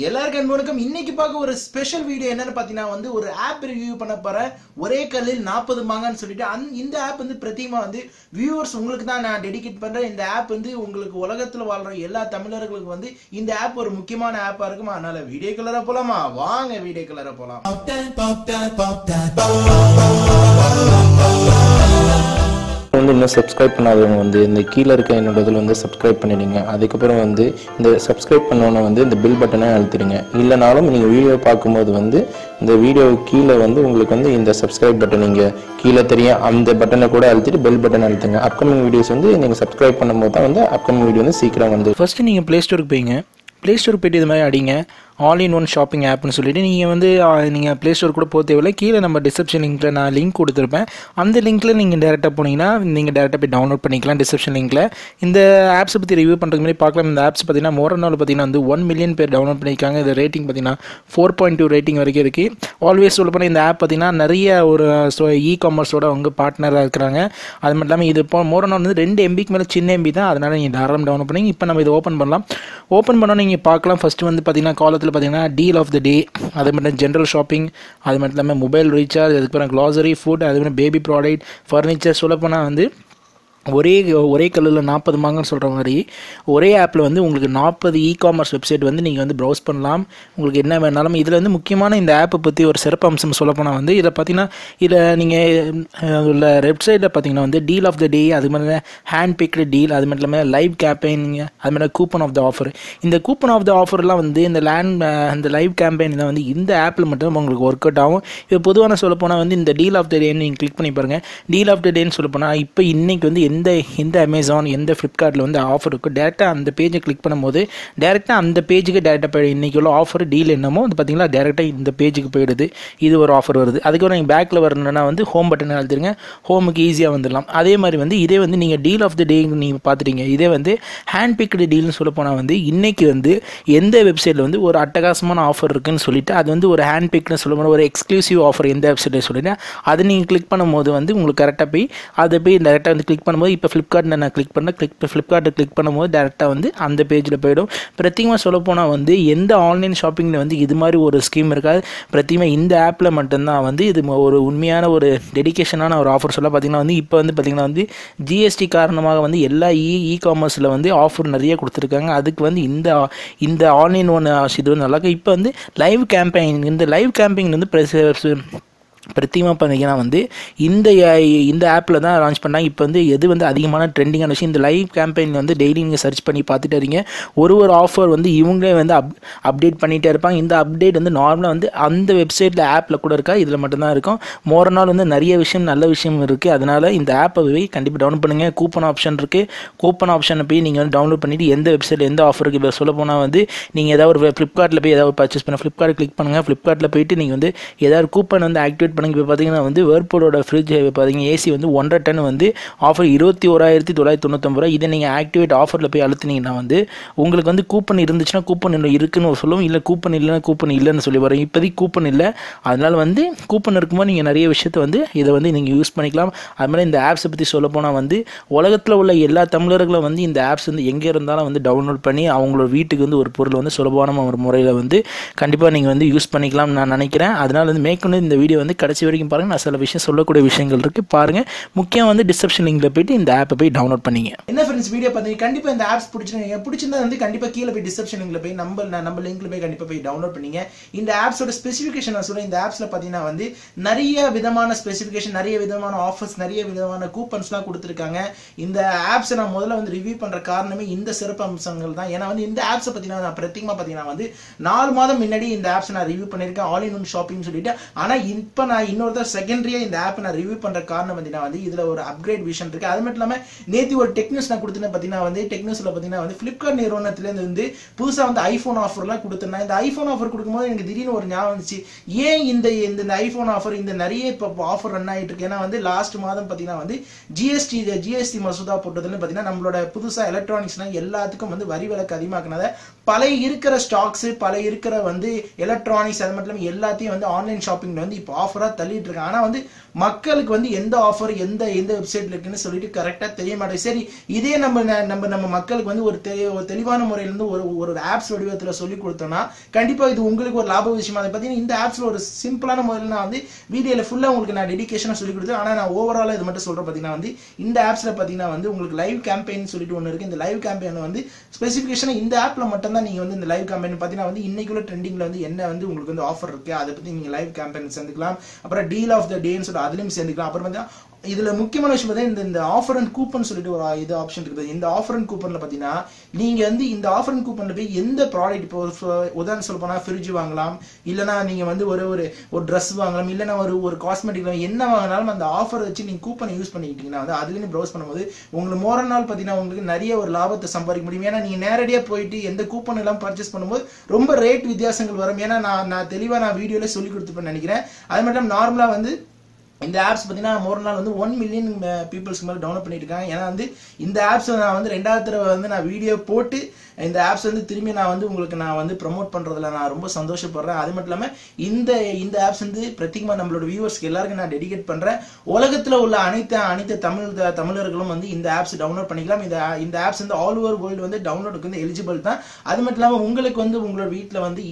எல்லாருக்கும் வணக்கம். இன்னைக்கு பார்க்க ஒரு ஸ்பெஷல் வீடியோ என்னன்னு பார்த்தீங்கன்னா வந்து ஒரு ஆப் ரிவ்யூ பண்ண போற ஒரே கல்லில் 40 மாங்கன்னு சொல்லிட்டு இந்த ஆப் வந்து பிரத்தியமா வந்து வியூவர்ஸ் உங்களுக்கு தான் நான் டெடிகேட் பண்றேன். இந்த ஆப் வந்து உங்களுக்கு உலகத்துல வாழ்ற எல்லா தமிழர்களுக்கு வந்து இந்த ஆப் ஒரு முக்கியமான ஆப்பா இருக்கும். அதனால வீடியோ கலரா போலாமா? வாங்க வீடியோ கலரா போலாம். வந்து இன்னும் சப்ஸ்கிரைப் பண்ணாதவங்க வந்து இந்த கீழே இருக்க என்னோட இதில் வந்து சப்ஸ்கிரைப் பண்ணிடுங்க. அதுக்கப்புறம் வந்து இந்த சப்ஸ்கிரைப் பண்ணோன்னே வந்து இந்த பில் பட்டனை அழுத்திடுங்க. இல்லைனாலும் நீங்கள் வீடியோ பார்க்கும்போது வந்து இந்த வீடியோ கீழே வந்து உங்களுக்கு வந்து இந்த சப்ஸ்கிரைப் பட்டன் நீங்கள் கீழே தெரியும், அந்த பட்டனை கூட அழுத்திட்டு பெல் பட்டன் அழுத்துங்க. அப்கமிங் வீடியோஸ் வந்து நீங்கள் சப்ஸ்கிரைப் பண்ணும்போது தான் வந்து அப்கமிங் வீடியோ வந்து சீக்கிரம் வந்து. ஃபஸ்ட்டு நீங்கள் ப்ளே ஸ்டோருக்கு போய்ங்க. ப்ளே ஸ்டோர் போய்ட்டு இது மாதிரி அடிங்க ஆல் இன் ஒன் ஷாப்பிங் ஆப்னு சொல்லிவிட்டு நீங்கள் வந்து நீங்கள் ப்ளே ஸ்டோர் கூட போக தேவையில்லை. கீழே நம்ம டிஸ்கிரிப்ஷன் லிங்க்கில் நான் லிங்க் கொடுத்துருப்பேன். அந்த லிங்க்கில் நீங்கள் டேரெக்டாக போனீங்கன்னா நீங்கள் டேரெக்டாக போய் டவுன்லோட் பண்ணிக்கலாம். டிஸ்கிரிப்ஷன் லிங்க்கில் இந்த ஆப்ஸை பற்றி ரிவ்யூ பண்ணுறதுக்கு முன்னாடி பார்க்கலாம். இந்த ஆப்ஸ் பார்த்தீங்கன்னா மோரனால் பார்த்தீங்கன்னா வந்து 1 மில்லியன் பேர் டவுன்லோட் பண்ணியிருக்காங்க. இது ரேட்டிங் பார்த்தீங்கன்னா 4.2 ரேட்டிங் வரைக்கும் இருக்குது. ஆல்வேஸ் சொல்ல போனால் இந்த ஆப் பார்த்தீங்கன்னா நிறைய ஒரு இ காமர்ஸோட அவங்க பார்ட்னராக இருக்கிறாங்க. அது மட்டும் இல்லாமல் இது இப்போ மோரனால் வந்து 2 MBக்கு மேலே சின்ன MB தான், அதனால் நீங்கள் தாராளமாக டவுன்லோட் பண்ணி இப்போ நம்ம இதை ஓப்பன் பண்ணலாம். ஓப்பன் பண்ணால் நீங்கள் பார்க்கலாம். ஃபஸ்ட்டு வந்து பார்த்தீங்கன்னா காலத்தில் பார்த்தீங்கன்னா டீல் ஆஃப் த டே, அது மட்டும் ஜென்ரல் ஷாப்பிங், அது மட்டும் இல்லாமல் மொபைல் ரீசார்ஜ், அதுக்கப்புறம் க்ளாசரி, ஃபுட், அது மாதிரி பேபி ப்ராடக்ட், ஃபர்னிச்சர். சொல்லப்போனால் வந்து ஒரே கல்லில் 40 மாங்கன்னு சொல்கிற மாதிரி ஒரே ஆப்பில் வந்து உங்களுக்கு 40 இ காமர்ஸ் வெப்சைட் வந்து நீங்கள் வந்து ப்ரௌஸ் பண்ணலாம். உங்களுக்கு என்ன வேணாலும். இதில் வந்து முக்கியமான இந்த ஆப்பை பற்றி ஒரு சிறப்பு அம்சம் சொல்லப்போனால் வந்து இதில் பார்த்தீங்கன்னா இதில் நீங்கள் உள்ள வெப்சைட்டில் பார்த்தீங்கன்னா வந்து டீல் ஆஃப் த டே, அது மாதிரி ஹேண்ட் பிக்டு டீல், அது மட்டும் இல்லாமல் லைவ் கேம்பெயினிங், அது மாதிரி கூப்பன் ஆஃப் த ஆஃபர். இந்த கூப்பன் ஆஃப் த ஆஃபர்லாம் வந்து இந்த லைவ் கேம்பெயின் தான் வந்து இந்த ஆப்பில் மட்டும் உங்களுக்கு ஒர்க் அவுட் ஆகும். இப்போ பொதுவான சொல்லப்போனால் வந்து இந்த டீல் ஆஃப் த டேன்னு நீங்கள் கிளிக் பண்ணி பாருங்கள். டீல் ஆஃப் த டேன்னு சொல்லப்போனால் இப்போ இன்றைக்கி வந்து எந்த அமேசான் எந்த ஃப்ளிப்கார்ட்டில் வந்து ஆஃபர் இருக்கும், டேரெக்டாக அந்த பேஜை கிளிக் பண்ணும்போது டேரெக்டாக அந்த பேஜுக்கு டேரெக்டாக போய்டும். இன்றைக்கி உள்ள ஆஃபர் டீல் என்னமோ அது பார்த்தீங்களா டேரெக்டாக இந்த பேஜுக்கு போயிடுது. இது ஒரு ஆஃபர் வருது. அதுக்கப்புறம் நீங்கள் பேக்கில் வரணுன்னா வந்து ஹோம் பட்டன் அழுத்திடுங்க. ஹோமுக்கு ஈஸியாக வந்துடலாம். அதே மாதிரி வந்து இதே வந்து நீங்கள் டீல் ஆஃப் த டே நீங்கள் பார்த்துட்டீங்க. இதே வந்து ஹேண்ட் பிக்டு டீல்னு சொல்ல போனால் வந்து இன்றைக்கி வந்து எந்த வெப்சைட்டில் வந்து ஒரு அட்டகாசமான ஆஃபர் இருக்குன்னு சொல்லிட்டு அது வந்து ஒரு ஹேண்ட் பிக்னு சொல்ல போனால் ஒரு எக்ஸ்க்ளூசிவ் ஆஃபர் எந்த வெப்சைட்டில் சொல்லிட்டு அதை நீங்கள் கிளிக் பண்ணும்போது வந்து உங்களுக்கு கரெக்டாக போய் அதை போய் டேரெக்டாக வந்து கிளிக் பண்ணும்போது இப்போ ஃப்ளிப்கார்ட்டில் நான் ஃப்ளிப்கார்ட்டை கிளிக் பண்ணும்போது டேரெக்டாக வந்து அந்த பேஜில் போயிடும். பிரத்தியமாக சொல்லப்போனால் வந்து எந்த ஆன்லைன் ஷாப்பிங்கில் வந்து இது மாதிரி ஒரு ஸ்கீம் இருக்காது. பிரத்தியமாக இந்த ஆப்பில் மட்டும்தான் வந்து இது ஒரு உண்மையான ஒரு டெடிகேஷனான ஒரு ஆஃபர் சொல்ல. பார்த்திங்கன்னா வந்து இப்போ வந்து பார்த்திங்கன்னா வந்து ஜிஎஸ்டி காரணமாக வந்து எல்லா இ காமர்ஸில் வந்து ஆஃபர் நிறைய கொடுத்துருக்காங்க. அதுக்கு வந்து இந்த ஆன்லைன் ஒன் இது வந்து நல்லாயிருக்கு. இப்போ வந்து லைவ் கேம்பெயின், இந்த லைவ் கேம்பெயின் வந்து பிரத்தியமாக பார்த்தீங்கன்னா வந்து இந்த ஆப்பில் தான் லான்ச் பண்ணாங்க. இப்போ வந்து எது வந்து அதிகமான ட்ரெண்டிங்கான விஷயம், இந்த லைவ் கேம்பெயின் வந்து டெய்லி நீங்கள் சர்ச் பண்ணி பார்த்துட்டு இருக்கீங்க. ஒரு ஆஃபர் வந்து இவங்களே வந்து அப்டேட் பண்ணிகிட்டே இருப்பாங்க. இந்த அப்டேட் வந்து நார்மலாக வந்து அந்த வெப்சைட்டில் ஆப்பில் கூட இருக்கா, இதில் மட்டும்தான் இருக்கும். மோரனால் வந்து நிறைய விஷயம் நல்ல விஷயம் இருக்குது. அதனால் இந்த ஆப்பை போய் கண்டிப்பாக டவுன்லோட் பண்ணுங்கள். கூப்பன் ஆப்ஷன் இருக்குது. கூப்பன் ஆப்ஷனை போய் நீங்கள் வந்து டவுன்லோட் பண்ணிவிட்டு எந்த வெப்சைட்டில் எந்த ஆஃபருக்கு இப்போ சொல்ல போனால் வந்து நீங்கள் ஏதாவது ஒரு ஃப்ளிப்கார்ட்டில் போய் ஏதாவது பர்ச்சேஸ் பண்ண ஃப்ளிப்கார்ட் கிளிக் பண்ணுங்கள். ஃப்ளிப்கார்ட்டில் போயிட்டு நீங்கள் வந்து ஏதாவது கூப்பன் வந்து ஆக்டிவேட் பண்ணுங்க. இப்போ பார்த்தீங்கன்னா வந்து வேர்பூலோட ஃப்ரிட்ஜ் பார்த்தீங்கன்னா ஏசி வந்து 1.5 டன் வந்து ஆஃபர் 21,999 ரூபா. இதை நீங்கள் ஆக்டிவேட் ஆஃபரில் போய் அழுத்தினீங்கன்னா வந்து உங்களுக்கு வந்து கூப்பன் இருந்துச்சுன்னா கூப்பன் இருக்குன்னு சொல்லுவோம், இல்லை கூப்பன் இல்லைன்னா கூப்பன் இல்லைன்னு சொல்லி வரும். இப்போதைக்கு கூப்பன் இல்லை. அதனால் வந்து கூப்பன் இருக்கும்போது நீங்கள் நிறைய விஷயத்தை வந்து இதை வந்து நீங்கள் யூஸ் பண்ணிக்கலாம். அது மாதிரி இந்த ஆப்ஸை பற்றி சொல்ல போனால் வந்து உலகத்தில் உள்ள எல்லா தமிழர்களும் வந்து இந்த ஆப்ஸ் வந்து எங்கே இருந்தாலும் வந்து டவுன்லோட் பண்ணி அவங்களோட வீட்டுக்கு வந்து ஒரு பொருள் வந்து சுலபமான ஒரு முறையில் வந்து கண்டிப்பாக நீங்கள் வந்து யூஸ் பண்ணிக்கலாம்னு நான் நினைக்கிறேன். அதனால் வந்து மேற்கொண்டு இந்த வீடியோ வந்து கடைசி வரைக்கும் பாருங்க. நான் சில விஷயம் சொல்லக்கூடிய விஷயங்கள் இருக்கு பாருங்க. முக்கியம் வந்து டிஸ்கிரிப்ஷன் லிங்க்ல போயிட்டு இந்த ஆப்பை போய் டவுன்லோட் பண்ணீங்க. என்ன ஃப்ரெண்ட்ஸ் வீடியோ பார்த்தீங்க கண்டிப்பா இந்த ஆப்ஸ் பிடிச்சிருந்தா வந்து கண்டிப்பா கீழே போய் டிஸ்கிரிப்ஷன் லிங்க்ல போய் நம்ம லிங்க்ல போய் கண்டிப்பா போய் டவுன்லோட் பண்ணீங்க. இந்த ஆப்ஸோட ஸ்பெசிஃபிகேஷன் நான் சொல்றேன். இந்த ஆப்ஸ்ல பார்த்தீங்கன்னா வந்து நிறைய விதமான ஸ்பெசிஃபிகேஷன், நிறைய விதமான ஆஃபர்ஸ், நிறைய விதமான கூப்பன்ஸ்லாம் கொடுத்துருக்காங்க. இந்த ஆப்ஸை நான் முதல்ல வந்து ரிவ்யூ பண்ற காரணமே இந்த சிறப்பு அம்சங்கள் தான். ஏன்னா வந்து இந்த ஆப்ஸை பார்த்தீங்கன்னா நான் பிரத்யேகமாக பார்த்தீங்கன்னா வந்து 4 மாதம் முன்னாடி இந்த ஆப்ஸை நான் ரிவ்யூ பண்ணியிருக்கேன் ஆல் இன் ஒன் ஷாப்பிங் சொல்லிட்டு. ஆனால் இப்போ நான் இன்னொரு செகண்டரியா இந்த ஆப் நான் ரிவ்யூ பண்ற காரணம் வந்து இதுல ஒரு அப்கிரேட் விஷன் இருக்கு. அது மட்டும் இல்லாம நேத்தி ஒரு டெக் நியூஸ் நான் கொடுத்தேன். பாத்தீங்கன்னா வந்து டெக் நியூஸ்ல பாத்தீங்கன்னா வந்து ஃபிளிப்கார்ட் நிறுவனத்துல இருந்து வந்து புதுசா வந்து ஐபோன் ஆஃபர்லாம் கொடுத்தேன். இந்த ஐபோன் ஆஃபர் கொடுக்கும்போது எனக்கு திடீர்னு ஒரு ஞாபகம் வந்துச்சு, ஏன் இந்த ஐபோன் ஆஃபர் இந்த நிறைய இப்போ ஆஃபர் ரன் ஆயிட்டு இருக்கு. ஏன்னா வந்து லாஸ்ட் மாதம் பாத்தீங்கன்னா வந்து ஜிஎஸ்டி மசோதா போட்டதுன்னு பாத்தீங்கன்னா நம்மளோட புதுசா எலக்ட்ரானிக்ஸ்னா எல்லாத்துக்கும் வந்து வரி விலக்கு அதிகமாக்குனத பழைய இருக்கிற ஸ்டாக்ஸ், பழைய இருக்கிற வந்து எலக்ட்ரானிக்ஸ், அது மட்டும் இல்லாம எல்லாத்தையும் வந்து ஆன்லைன் ஷாப்பிங்ல வந்து இப்போ ஆஃபரா ஆஃபரா தள்ளிட்டு இருக்காங்க. ஆனா வந்து மக்களுக்கு வந்து எந்த ஆஃபர் எந்த வெப்சைட்ல இருக்குன்னு சொல்லிட்டு கரெக்டா தெரிய மாட்டேங்குது. சரி, இதே நம்ம மக்களுக்கு வந்து ஒரு தெளிவான முறையில இருந்து ஒரு ஆப்ஸ் வடிவத்துல சொல்லி கொடுத்தோம்னா கண்டிப்பா இது உங்களுக்கு ஒரு லாப விஷயமா. அதை பார்த்தீங்கன்னா இந்த ஆப்ஸ்ல ஒரு சிம்பிளான முறையில் நான் வந்து வீடியோல ஃபுல்லா உங்களுக்கு நான் டெடிகேஷனா சொல்லி கொடுத்தேன். ஆனா நான் ஓவராலா இது மட்டும் சொல்றேன். பார்த்தீங்கன்னா வந்து இந்த ஆப்ஸ்ல பார்த்தீங்கன்னா வந்து உங்களுக்கு லைவ் கேம்பெயின் சொல்லிட்டு ஒன்று இருக்கு. இந்த லைவ் கேம்பெயின் வந்து ஸ்பெசிஃபிகேஷன் இந்த ஆப்ல மட்டும் தான் நீங்க வந்து இந்த லைவ் கேம்பெயின் பார்த்தீங்கன்னா வந்து இன்னைக்குள்ள ட்ரெண்டிங்ல வந்து என்ன வந்து உங்களுக்கு வந்து ஆஃபர் இருக்கு அதை பத்தி நீங்க லைவ் கேம்பெயின் சேர்ந்துக்கலாம். அப்புறம் டீல் ஆஃப் த டேன்னு சொல்லிட்டு அதுலயும் சேர்ந்துக்கலாம். அப்புறம் வந்து இதுல முக்கியமான விஷயம் பார்த்தீங்கன்னா இந்த ஆஃபர் அண்ட் கூப்பன் சொல்லிட்டு ஒரு இது ஆப்ஷன் இருக்குது. இந்த ஆஃபர் அண்ட் கூப்பன்ல பாத்தீங்கன்னா நீங்க வந்து இந்த ஆஃபர் அண்ட் கூப்பன்ல போய் எந்த ப்ராடக்ட் இப்போ உதாரணம் சொல்ல போனா ஃப்ரிட்ஜ் வாங்கலாம், இல்லைன்னா நீங்க வந்து ஒரு ட்ரெஸ் வாங்கலாம், இல்லைன்னா ஒரு காஸ்மெட்டிக் என்ன வாங்கினாலும் அந்த ஆஃபர் வச்சு நீங்க கூப்பனை யூஸ் பண்ணிக்கிட்டீங்கன்னா வந்து அதுல ப்ரௌஸ் பண்ணும்போது உங்களுக்கு மோர நாள் பாத்தீங்கன்னா உங்களுக்கு நிறைய ஒரு லாபத்தை சம்பாதிக்க முடியும். ஏன்னா நீங்க நேரடியா போயிட்டு எந்த கூப்பன் எல்லாம் பர்ச்சேஸ் பண்ணும்போது ரொம்ப ரேட் வித்தியாசங்கள் வரும். ஏன்னா நான் தெளிவா நான் வீடியோல சொல்லி கொடுத்துப்பேன்னு நினைக்கிறேன். அது மட்டும் நார்மலா வந்து இந்த ஆப்ஸ் பார்த்தீங்கன்னா ஒரு நாள் வந்து 1 மில்லியன் பீப்புள்ஸ்க்கு மேலே டவுன்லோட் பண்ணிட்டு இருக்காங்க. ஏன்னா வந்து இந்த ஆப்ஸ் நான் வந்து 2வது தடவை வந்து நான் வீடியோ போட்டு இந்த ஆப்ஸ் வந்து திரும்பி நான் வந்து உங்களுக்கு நான் வந்து ப்ரமோட் பண்றதுல நான் ரொம்ப சந்தோஷப்படுறேன். அது மட்டும் இல்லாமல் இந்த ஆப்ஸ் வந்து பிரத்யேகமாக நம்மளோட வியூவர்ஸ்க்கு எல்லாருக்கும் நான் டெடிகேட் பண்றேன். உலகத்தில் உள்ள அனைத்து தமிழர்களும் வந்து இந்த ஆப்ஸ் டவுன்லோட் பண்ணிக்கலாம். இந்த ஆப்ஸ் வந்து ஆல் ஓவர் வேர்ல்டு வந்து டவுன்லோடுக்கு வந்து எலிஜிபிள் தான். அது மட்டும் இல்லாமல் உங்களுக்கு வந்து உங்களோட வீட்டில் வந்து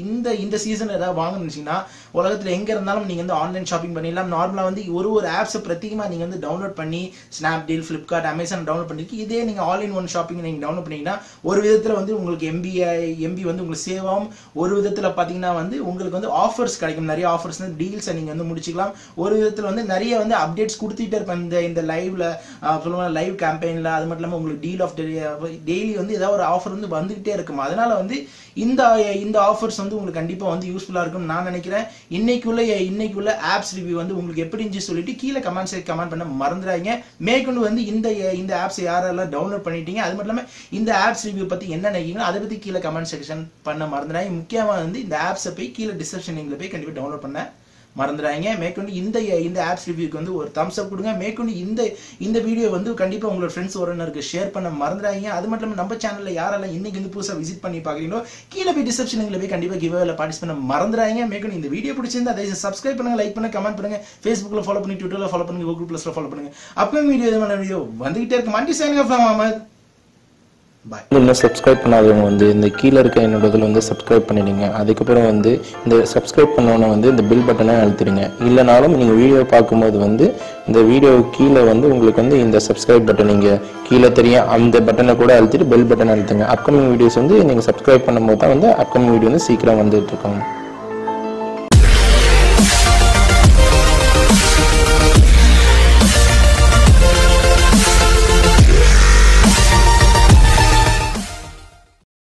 இந்த சீசன் ஏதாவது வாங்கணும்னு நினைச்சீங்கன்னா உலகத்தில் எங்க இருந்தாலும் நீங்க வந்து ஆன்லைன் ஷாப்பிங் பண்ணிடலாம். நார்மலா வந்து ஒரு ஆப்ஸை பிரத்யேகமாக நீங்க வந்து டவுன்லோட் பண்ணி ஸ்னாப்டீல், ஃபிளிப்கார்ட், அமேசான் டவுன்லோட் பண்ணிருக்கு. இதே நீங்க ஆல் இன் ஒன் ஷாப்பிங் நீங்க டவுன்லோட் பண்ணீங்கன்னா ஒரு விதத்துல வந்து உங்களுக்கு எம்பி வந்து உங்களுக்கு சேவ் ஆகும். ஒரு விதத்துல பாத்தீங்கன்னா வந்து உங்களுக்கு வந்து ஆஃபர்ஸ் கிடைக்கும். நிறைய ஆஃபர்ஸ் டீல்ஸ் நீங்க வந்து முடிச்சுக்கலாம். ஒரு விதத்துல வந்து நிறைய வந்து அப்டேட்ஸ் கொடுத்துட்டே இருப்பேன் இந்த லைவ்ல சொல்லுவாங்க லைவ் கேம்பெயின்ல. அது மட்டும் இல்லாமல் உங்களுக்கு டீல் ஆஃப் டெய்லி வந்து ஏதாவது ஒரு ஆஃபர் வந்து வந்துகிட்டே இருக்கும். அதனால வந்து இந்த ஆஃபர்ஸ் வந்து உங்களுக்கு கண்டிப்பா வந்து யூஸ்ஃபுல்லா இருக்கும் நான் நினைக்கிறேன். இன்னைக்குள்ள ஆப்ஸ் ரிவ்யூ வந்து உங்களுக்கு எப்படி இருந்துச்சு சொல்லிட்டு கீழே கமெண்ட் பண்ண மறந்துடாதீங்க. மேற்கொண்டு வந்து இந்த ஆப்ஸ் யாரெல்லாம் டவுன்லோட் பண்ணிட்டீங்க, அது மட்டும் இல்லாம இந்த ஆப்ஸ் ரிவ்யூ பத்தி என்ன நினைக்கிறீங்களோ அதை பத்தி கீழே கமெண்ட் செக்ஷன் பண்ண மறந்துடாதீங்க. முக்கியமா வந்து இந்த ஆப்ஸை போய் கீழே டிஸ்கிரிப்ஷன் லிங்க்ல போய் கண்டிப்பா டவுன்லோட் பண்ண மறந்துடாதீங்க. மேற்கொண்டு இந்த ஆப்ஸ் ரிவ்யூக்கு வந்து ஒரு தம்ஸ் அப் கொடுங்க. மேற்கொண்டு இந்த வீடியோ வந்து கண்டிப்பா உங்களோட ஃப்ரெண்ட்ஸ் உறவினருக்கு ஷேர் பண்ண மறந்துடாதீங்க. அது மட்டும் இல்லாமல் நம்ம சேனல்ல யாரெல்லாம் இன்னைக்கு வந்து புதுசா விசிட் பண்ணி பாக்குறீங்களோ கீழே போய் டிஸ்கிரிப்ஷன் லிங்க்ல போய் கண்டிப்பா கிவ்அவேல பார்ட்டிசிபேட் பண்ண மறந்துடாதீங்க. மேற்கொண்டு இந்த வீடியோ பிடிச்சிருந்தா அதை சப்ஸ்கிரைப் பண்ணுங்க, லைக் பண்ணுங்க, கமெண்ட் பண்ணுங்க, Facebookல ஃபாலோ பண்ணி, ட்விட்டர்ல ஃபாலோ பண்ணுங்க, Google Plusல ஃபாலோ பண்ணுங்க. அப்கமிங் வீடியோ வந்துகிட்டே இருக்கு. மண்டி சைனிங் ஆஃப் அஹமத். இன்னும் சப்ஸ்கிரைப் பண்ணாதவங்க வந்து இந்த கீழே இருக்க என்னோட இதில் வந்து சப்ஸ்கிரைப் பண்ணிடுங்க. அதுக்கப்புறம் வந்து இந்த சப்ஸ்கிரைப் பண்ணோன்னே வந்து இந்த பில் பட்டனை அழுத்திடுங்க. இல்லைனாலும் நீங்கள் வீடியோ பார்க்கும்போது வந்து இந்த வீடியோ கீழே வந்து உங்களுக்கு வந்து இந்த சப்ஸ்கிரைப் பட்டன் நீங்கள் கீழே தெரியும் அந்த பட்டனை கூட அழுத்திட்டு பெல் பட்டனை அழுத்துங்க. அப்கமிங் வீடியோஸ் வந்து நீங்கள் சப்ஸ்கிரைப் பண்ணும்போது தான் வந்து அப்கமிங் வீடியோ வந்து சீக்கிரம் வந்துட்டு இருக்கோம்.